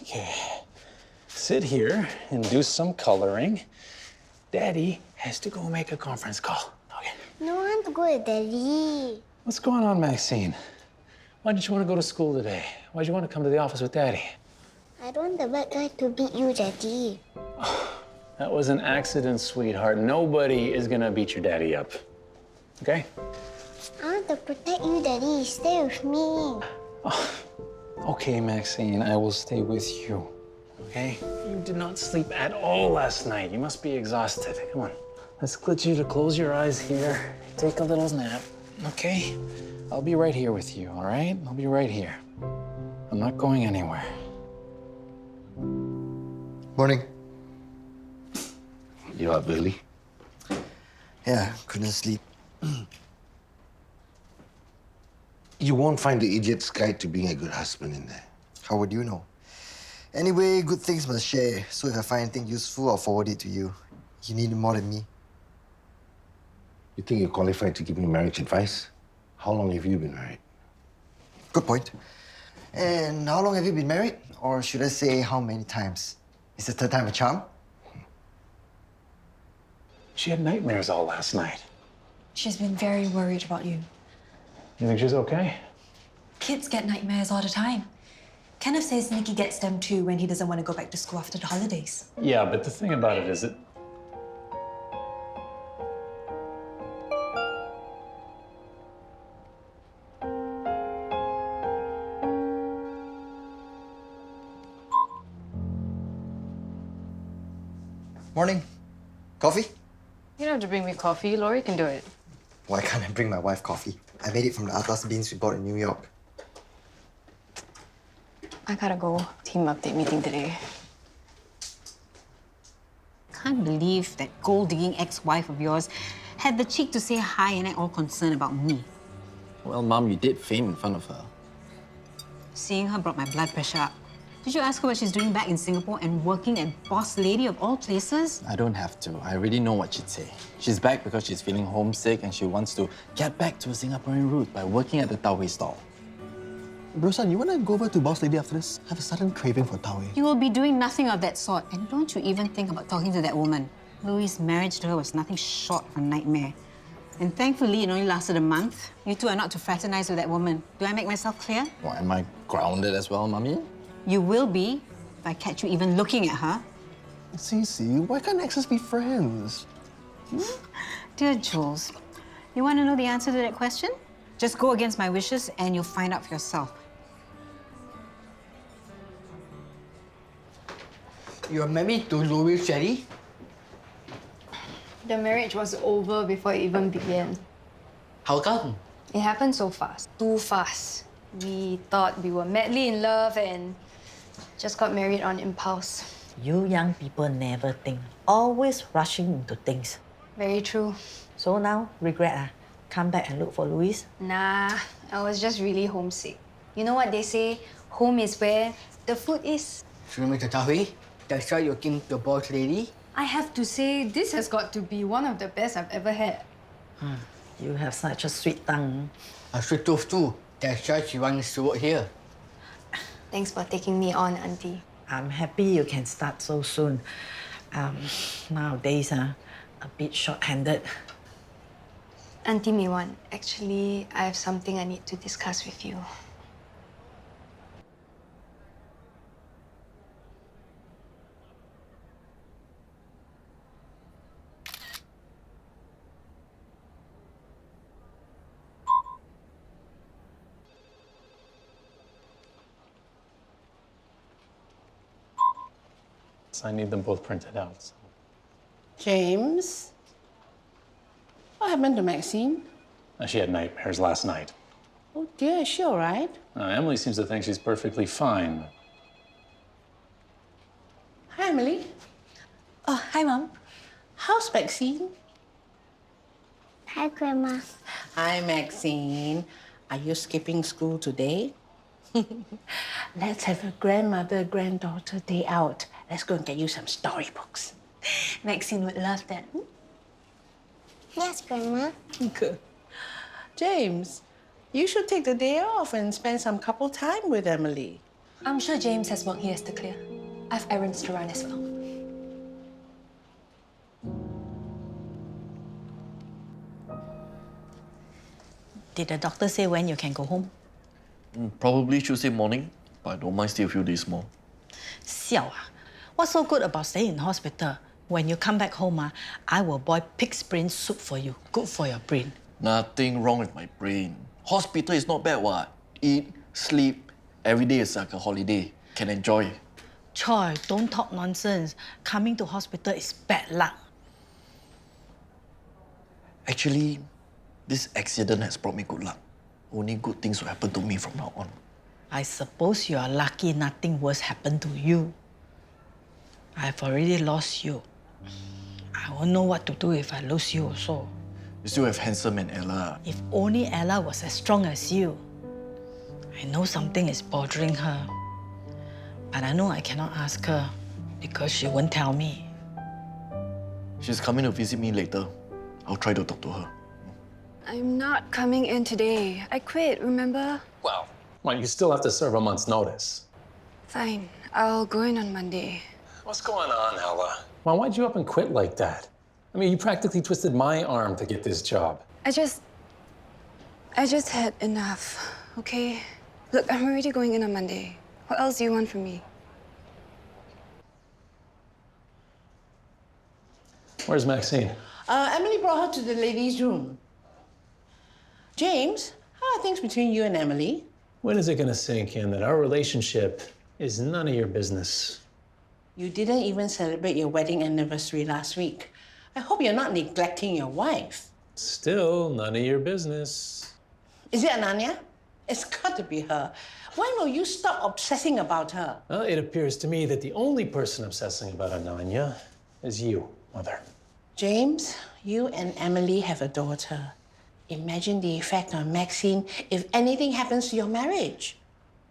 Okay. Sit here and do some coloring. Daddy has to go make a conference call. Okay. No, I want to go with Daddy. What's going on, Maxine? Why did you want to go to school today? Why did you want to come to the office with Daddy? I don't want the bad guy to beat you, Daddy. That was an accident, sweetheart. Nobody is gonna beat your daddy up. Okay? I want to protect you, Daddy. Stay with me. Oh, okay, Maxine, I will stay with you. Okay? You did not sleep at all last night. You must be exhausted. Come on. Let's get you to close your eyes here. Take a little nap, okay? I'll be right here with you, all right? I'll be right here. I'm not going anywhere. Morning. You up early? Yeah, couldn't sleep. You won't find the idiot's guide to being a good husband in there. How would you know? Anyway, good things must share. So if I find anything useful, I'll forward it to you. You need it more than me. You think you're qualified to give me marriage advice? How long have you been married? Good point. And how long have you been married? Or should I say how many times? Is the third time a charm? She had nightmares all last night. She's been very worried about you. You think she's okay? Kids get nightmares all the time. Kenneth says Nicky gets them too when he doesn't want to go back to school after the holidays. Yeah, but the thing about it is that Morning. Coffee? You don't have to bring me coffee. Laurie can do it. Why can't I bring my wife coffee? I made it from the Atlas beans we bought in New York. I gotta go. Team update meeting today. Can't believe that gold-digging ex-wife of yours had the cheek to say hi and act all concerned about me. Well, Mom, you did faint in front of her. Seeing her brought my blood pressure up. Did you ask her what she's doing back in Singapore and working at Boss Lady of all places? I don't have to. I already know what she'd say. She's back because she's feeling homesick and she wants to get back to a Singaporean root by working at the Tau Hui stall. Brosan, you want to go over to Boss Lady after this? I have a sudden craving for Tau Hui. You will be doing nothing of that sort. And don't you even think about talking to that woman. Louis' marriage to her was nothing short of a nightmare. And thankfully, it only lasted a month. You two are not to fraternize with that woman. Do I make myself clear? Well, am I grounded as well, Mummy? You will be if I catch you even looking at her. Cece, why can't exes be friends? Dear Jules, you want to know the answer to that question? Just go against my wishes and you'll find out for yourself. You're married to Louis Sherry? The marriage was over before it even began. How come? It happened so fast. Too fast. We thought we were madly in love and just got married on impulse. You young people never think. Always rushing into things. Very true. So now, regret come back and look for Louis? Nah, I was just really homesick. You know what they say? Home is where the food is. Should we make the Tau Hui? That's why you're king the Boss Lady? I have to say, this has got to be one of the best I've ever had. You have such a sweet tongue. A sweet tooth too. That's why she wants to work here. Thanks for taking me on, Auntie. I'm happy you can start so soon. Nowadays, a bit short-handed. Auntie Miwan, actually, I have something I need to discuss with you. I need them both printed out. So. James? What happened to Maxine? She had nightmares last night. Oh dear, is she all right? Emily seems to think she's perfectly fine. Hi, Emily. Oh, hi, Mom. How's Maxine? Hi, Grandma. Hi, Maxine. Are you skipping school today? Let's have a grandmother-granddaughter day out. Let's go and get you some storybooks. Maxine would love that. Yes, Grandma. Good. James, you should take the day off and spend some couple time with Emily. I'm sure James has work he has to clear. I've errands to run as well. Did the doctor say when you can go home? Probably Tuesday morning, but I don't mind stay a few days more. Siao ah. What's so good about staying in hospital? When you come back home, I will boil pig's brain soup for you. Good for your brain. Nothing wrong with my brain. Hospital is not bad, what? Eat, sleep, every day is like a holiday. Can enjoy. Choi, don't talk nonsense. Coming to hospital is bad luck. Actually, this accident has brought me good luck. Only good things will happen to me from now on. I suppose you are lucky nothing worse happened to you. I've already lost you. I won't know what to do if I lose you also. You still have Handsome and Ella. If only Ella was as strong as you. I know something is bothering her. But I know I cannot ask her because she won't tell me. She's coming to visit me later. I'll try to talk to her. I'm not coming in today. I quit, remember? Well, you still have to serve a month's notice. Fine, I'll go in on Monday. What's going on, Ella? Why'd you up and quit like that? I mean, you practically twisted my arm to get this job. I just had enough, okay? Look, I'm already going in on Monday. What else do you want from me? Where's Maxine? Emily brought her to the ladies' room. James, how are things between you and Emily? When is it gonna sink in that our relationship is none of your business? You didn't even celebrate your wedding anniversary last week. I hope you're not neglecting your wife. Still none of your business. Is it Ananya? It's got to be her. When will you stop obsessing about her? Well, it appears to me that the only person obsessing about Ananya is you, Mother. James, you and Emily have a daughter. Imagine the effect on Maxine if anything happens to your marriage.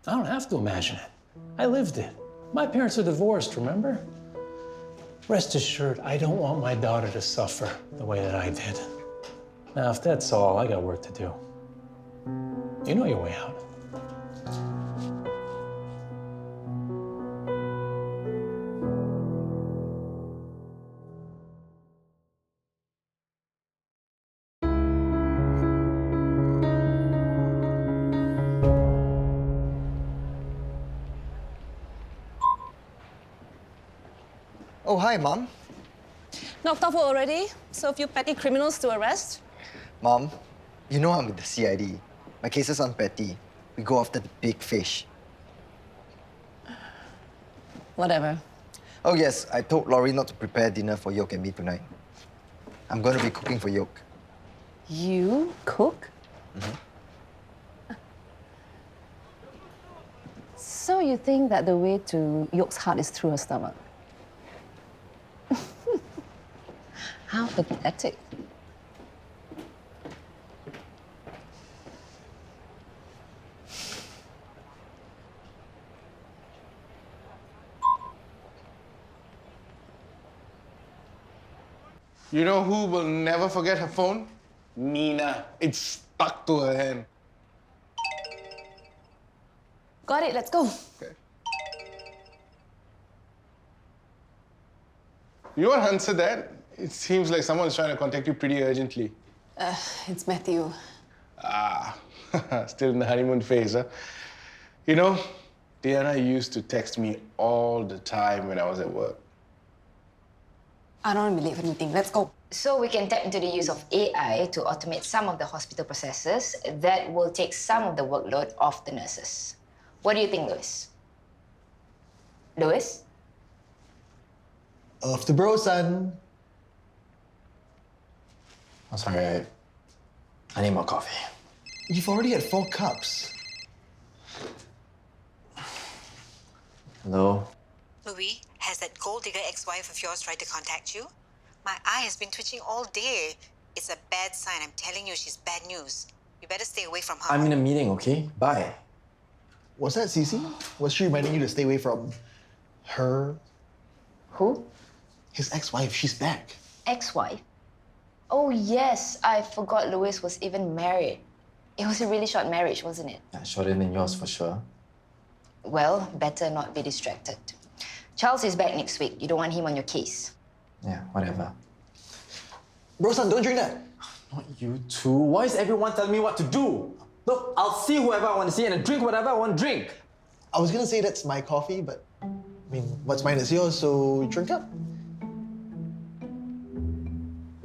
I don't have to imagine it. I lived it. My parents are divorced, remember? Rest assured, I don't want my daughter to suffer the way that I did. Now, if that's all, I got work to do. You know your way out. Oh, hi, Mom. Knocked off already? So few petty criminals to arrest? Mom, you know I'm with the CID. My cases aren't petty. We go after the big fish. Whatever. Oh, yes, I told Laurie not to prepare dinner for Yoke and me tonight. I'm going to be cooking for Yoke. You cook? So you think that the way to Yoke's heart is through her stomach? How pathetic. You know who will never forget her phone? Nina. It's stuck to her hand. Got it, let's go. Okay. You won't answer that. It seems like someone's trying to contact you pretty urgently. It's Matthew. Ah, still in the honeymoon phase, huh? You know, Diana used to text me all the time when I was at work. I don't want to be late for the meeting. Let's go. So we can tap into the use of AI to automate some of the hospital processes that will take some of the workload off the nurses. What do you think, Louis? Louis? Off the bro, son. I'm sorry, I need more coffee. You've already had 4 cups. Hello? Louis, has that gold digger ex-wife of yours tried to contact you? My eye has been twitching all day. It's a bad sign. I'm telling you, she's bad news. You better stay away from her. I'm in a meeting, okay? Bye. Was that Cece? Was she reminding you to stay away from her? Who? His ex-wife. She's back. Ex-wife? Oh, yes. I forgot Louis was even married. It was a really short marriage, wasn't it? Yeah, shorter than yours for sure. Well, better not be distracted. Charles is back next week. You don't want him on your case. Yeah, whatever. Bro-san, don't drink that. Not you two. Why is everyone telling me what to do? Look, I'll see whoever I want to see and drink whatever I want to drink. I was gonna say that's my coffee, but I mean, what's mine is yours, so drink up.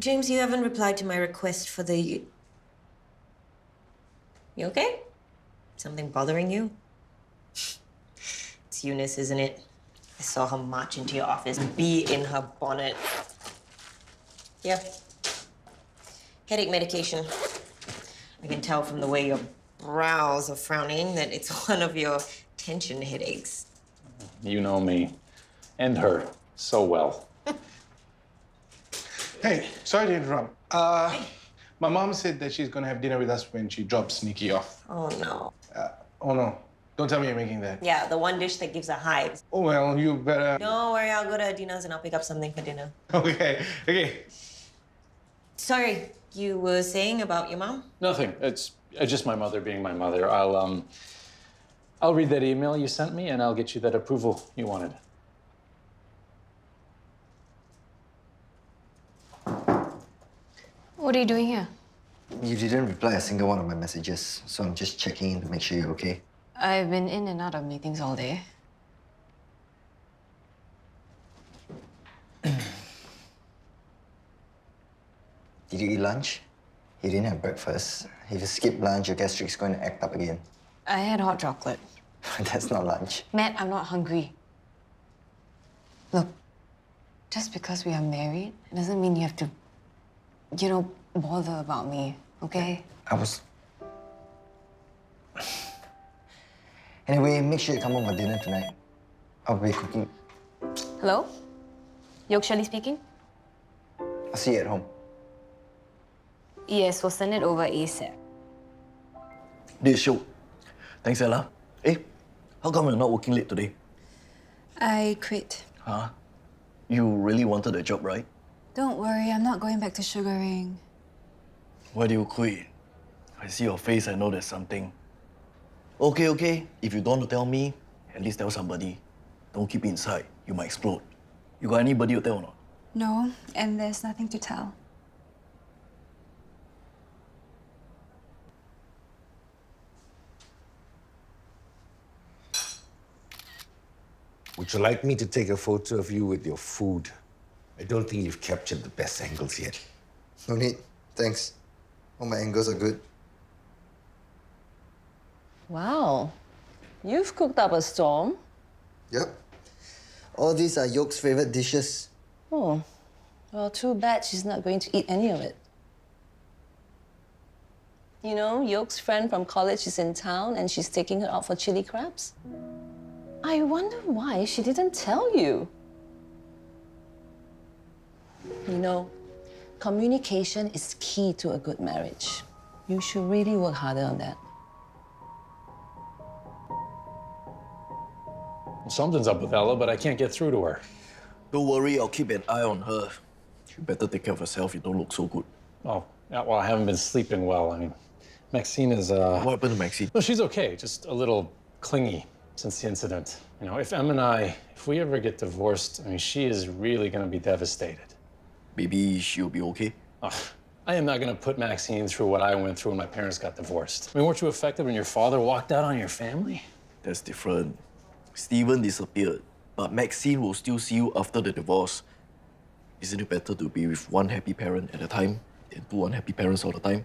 James, you haven't replied to my request for the... You okay? Something bothering you? It's Eunice, isn't it? I saw her march into your office, bee in her bonnet. Yeah. Headache medication. I can tell from the way your brows are frowning that it's one of your tension headaches. You know me and her so well. Hey, sorry to interrupt. My mom said that she's gonna have dinner with us when she drops Nikki off. Oh, no. Oh, no. Don't tell me you're making that. Yeah, the one dish that gives her hives. Oh, well, you better... Don't worry, I'll go to Adina's and I'll pick up something for dinner. Okay. Sorry, you were saying about your mom? Nothing. It's just my mother being my mother. I'll read that email you sent me and I'll get you that approval you wanted. What are you doing here? You didn't reply a single one of my messages, so I'm just checking in to make sure you're okay. I've been in and out of meetings all day. Did you eat lunch? You didn't have breakfast. If you skip lunch, your gastric's going to act up again. I had hot chocolate. That's not lunch. Matt, I'm not hungry. Look, just because we are married, it doesn't mean you have to, bother about me, okay? I was... Anyway, make sure you come home for dinner tonight. I'll be cooking. Hello? Yoke Shelley speaking? I'll see you at home. Yes, we'll send it over ASAP. This show. Thanks, Ella. Hey, how come you're not working late today? I quit. Huh? You really wanted the job, right? Don't worry, I'm not going back to sugaring. Why do you quit? I see your face, I know there's something. Okay. If you don't want to tell me, at least tell somebody. Don't keep it inside. You might explode. You got anybody to tell or not? No, and there's nothing to tell. Would you like me to take a photo of you with your food? I don't think you've captured the best angles yet. No need. Thanks. All my angles are good. Wow. You've cooked up a storm. Yep. All these are Yoke's favorite dishes. Oh. Well, too bad she's not going to eat any of it. You know, Yoke's friend from college is in town and she's taking her out for chili crabs. I wonder why she didn't tell you. You know, communication is key to a good marriage. You should really work harder on that. Something's up with Ella, but I can't get through to her. Don't worry, I'll keep an eye on her. You better take care of yourself. You don't look so good. Oh, yeah, well, I haven't been sleeping well. I mean, Maxine is, What happened to Maxine? No, she's okay. Just a little clingy since the incident. You know, if if we ever get divorced, I mean, she is really gonna be devastated. Maybe she'll be okay? I am not gonna put Maxine through what I went through when my parents got divorced. I mean, weren't you affected when your father walked out on your family? That's different. Steven disappeared, but Maxine will still see you after the divorce. Isn't it better to be with one happy parent at a time than two unhappy parents all the time?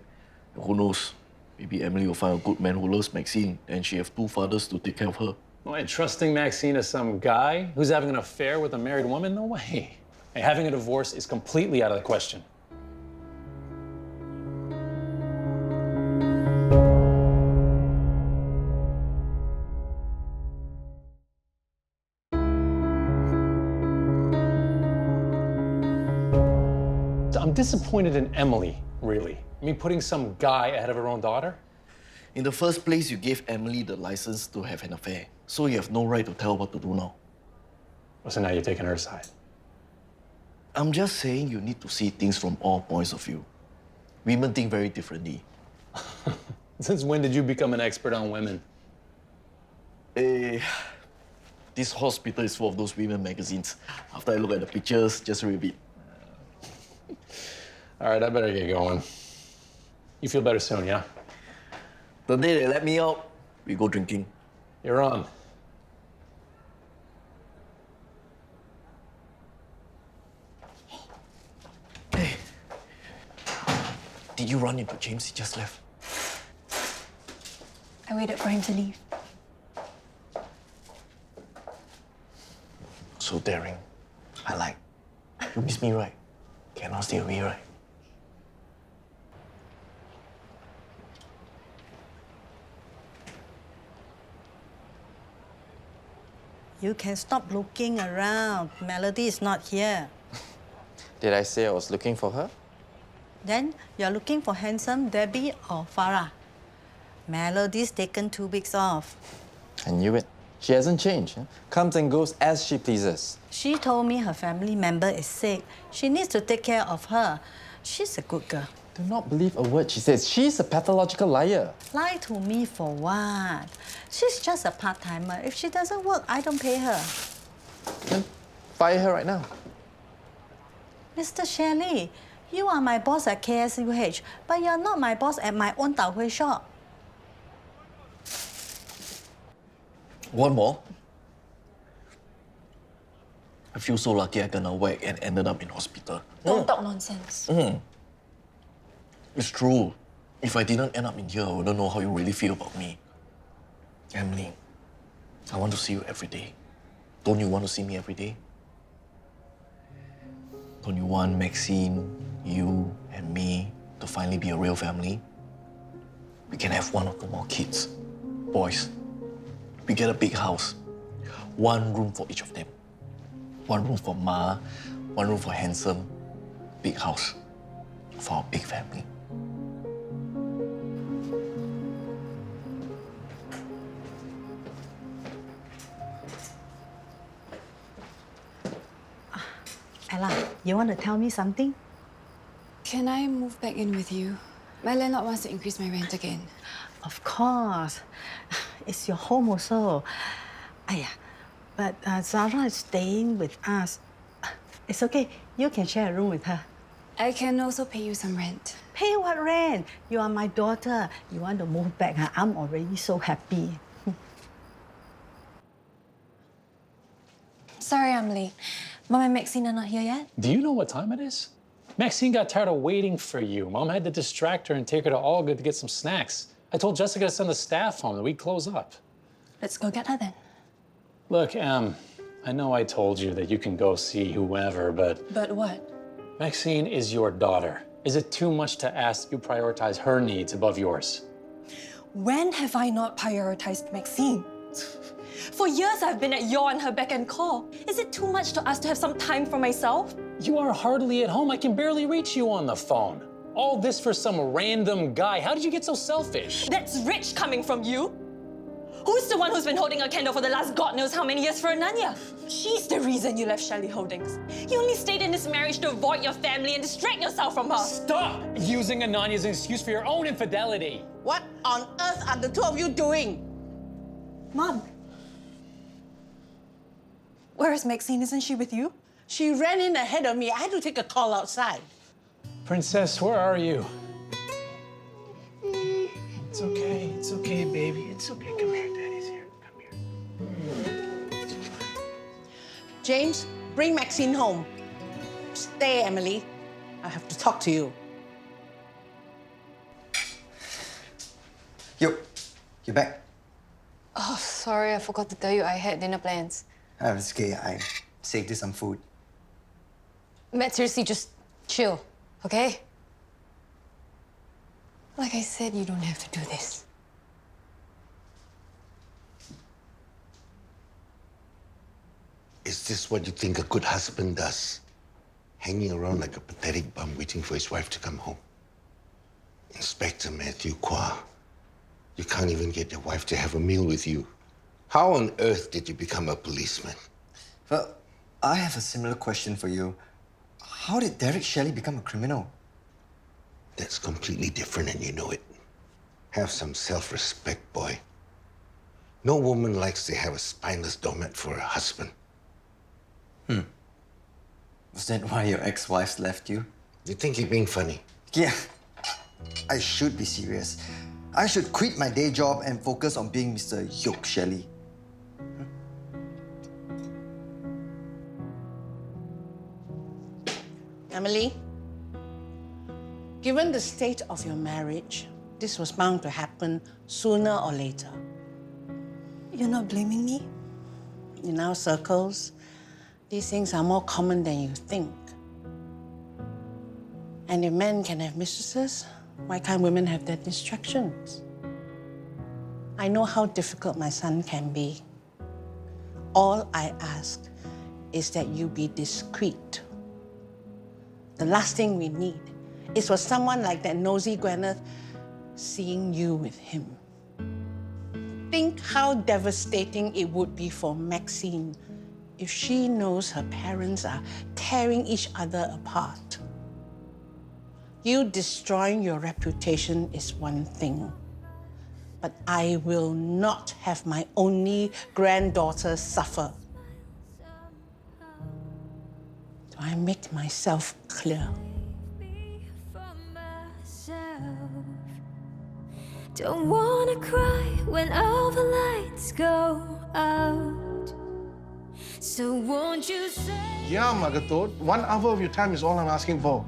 And who knows? Maybe Emily will find a good man who loves Maxine, and she have two fathers to take care of her. Well, and trusting Maxine as some guy who's having an affair with a married woman? No way. Hey, having a divorce is completely out of the question. I'm disappointed in Emily, really. I mean, putting some guy ahead of her own daughter? In the first place, you gave Emily the license to have an affair, so you have no right to tell her what to do now. So now you're taking her side? I'm just saying you need to see things from all points of view. Women think very differently. Since when did you become an expert on women? Hey, this hospital is full of those women magazines. After I look at the pictures, just read it. All right, I better get going. You feel better soon, yeah? The day they let me out, we go drinking. You're on. Hey, did you run into James? He just left. I waited for him to leave. So daring. I like. You miss me, right? Cannot stay away, right? You can stop looking around. Melody is not here. Did I say I was looking for her? Then you're looking for handsome Debbie or Farah. Melody's taken 2 weeks off. I knew it. She hasn't changed. Comes and goes as she pleases. She told me her family member is sick. She needs to take care of her. She's a good girl. Do not believe a word she says. She's a pathological liar. Lie to me for what? She's just a part-timer. If she doesn't work, I don't pay her. Then fire her right now. Mr. Shelley, you are my boss at KSUH, but you're not my boss at my own Tao Hui shop. One more. I feel so lucky I got whack and ended up in hospital. Don't talk nonsense. It's true. If I didn't end up in here, I wouldn't know how you really feel about me. Emily, I want to see you every day. Don't you want to see me every day? Don't you want Maxine, you, and me to finally be a real family? We can have 1 or 2 more kids. Boys. We get a big house. 1 room for each of them. 1 room for Ma, 1 room for Handsome. Big house for our big family. Ella, you want to tell me something? Can I move back in with you? My landlord wants to increase my rent again. Of course. It's your home also. But Zara is staying with us. It's okay. You can share a room with her. I can also pay you some rent. Pay what rent? You are my daughter. You want to move back? I'm already so happy. Sorry I'm late. Mom and Maxine are not here yet. Do you know what time it is? Maxine got tired of waiting for you. Mom had to distract her and take her to All Good to get some snacks. I told Jessica to send the staff home, that we'd close up. Let's go get her then. Look, I know I told you that you can go see whoever, but... But what? Maxine is your daughter. Is it too much to ask you prioritize her needs above yours? When have I not prioritized Maxine? For years I've been at your and her beck and call. Is it too much to ask to have some time for myself? You are hardly at home. I can barely reach you on the phone. All this for some random guy. How did you get so selfish? That's rich coming from you. Who's the one who's been holding a candle for the last God knows how many years for Ananya? She's the reason you left Shelley Holdings. You only stayed in this marriage to avoid your family and distract yourself from her. Stop using Ananya as an excuse for your own infidelity. What on earth are the 2 of you doing? Mom. Where is Maxine? Isn't she with you? She ran in ahead of me. I had to take a call outside. Princess, where are you? It's okay, baby. It's okay. Come here, Daddy's here. Come here. James, bring Maxine home. Stay, Emily. I have to talk to you. Yo, you back? Oh, sorry, I forgot to tell you I had dinner plans. It's okay. I saved you some food. Matt, seriously, just chill, okay? Like I said, you don't have to do this. Is this what you think a good husband does? Hanging around like a pathetic bum waiting for his wife to come home? Inspector Matthew Kwa, you can't even get your wife to have a meal with you. How on earth did you become a policeman? Well, I have a similar question for you. How did Derek Shelley become a criminal? That's completely different and you know it. Have some self-respect, boy. No woman likes to have a spineless doormat for a husband. Was that why your ex-wife left you? You think you're being funny? Yeah. I should be serious. I should quit my day job and focus on being Mr. Yoke, Shelley. Emily, given the state of your marriage, this was bound to happen sooner or later. You're not blaming me? In our circles, these things are more common than you think. And if men can have mistresses, why can't women have their distractions? I know how difficult my son can be. All I ask is that you be discreet. The last thing we need is for someone like that nosy Gwyneth seeing you with him. Think how devastating it would be for Maxine if she knows her parents are tearing each other apart. You destroying your reputation is one thing, but I will not have my only granddaughter suffer. Do I make myself clear? Don't wanna cry when all the lights go out. So won't you say... Yeah, Magatot. 1 hour of your time is all I'm asking for.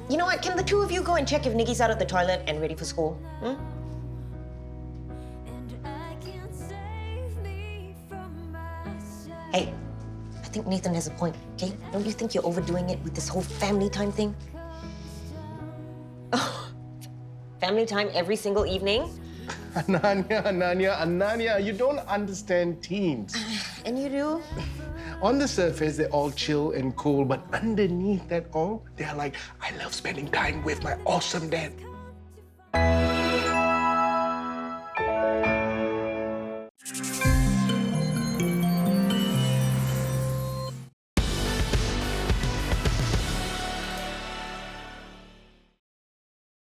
You know what? Can the two of you go and check if Nikki's out of the toilet and ready for school? Hey, I think Nathan has a point, okay? Don't you think you're overdoing it with this whole family time thing? Oh, family time every single evening? Ananya, you don't understand teens. And you do? On the surface, they're all chill and cool, but underneath that all, they're like, I love spending time with my awesome dad.